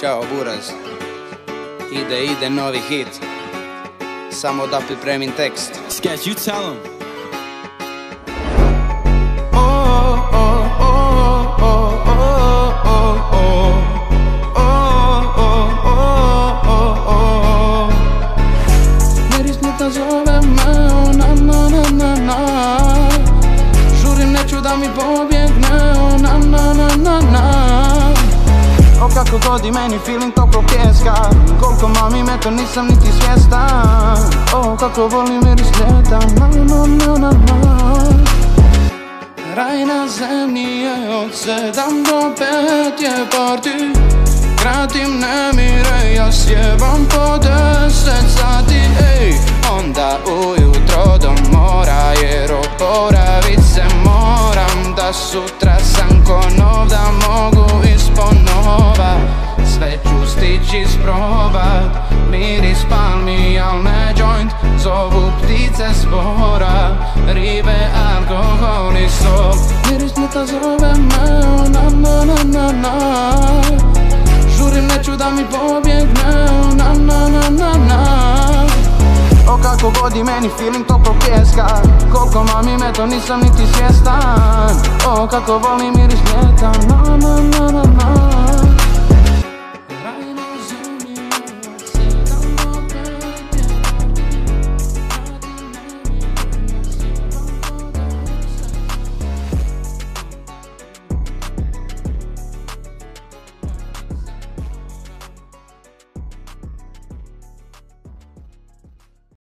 Ćao Buraz. Ide novi hit. Samo da pripremim tekst. Sketch, you tell him. Mirisnica zove me, na na na na na. Žurim, neću da mi pobjegne, na na na na na. O kako godi meni feeling toplo pjeska, koliko mami me to nisam niti svjestan. O kako volim miris ljeta, na na na na na. Raj na zemlji je od 7 do 5 je party. Kratim nemire, ja sjevam po 10 sati, ej. Onda ujutro do mora, jer oporavit se moram. Da sutra sam ko nov, da mogu isponova. Sve ću stići isprobat, miris palmi, al ne joint. Zovu ptice s mora, ribe, alkohol i sol. Mirisnica zove me, na na na na na. Žurim, neću da mi pobjegne, na na na na na. O kako godi meni feeling toplo pjeska, koliko mami me to nisam niti svjestan. O kako volim miris ljeta, na na na na na.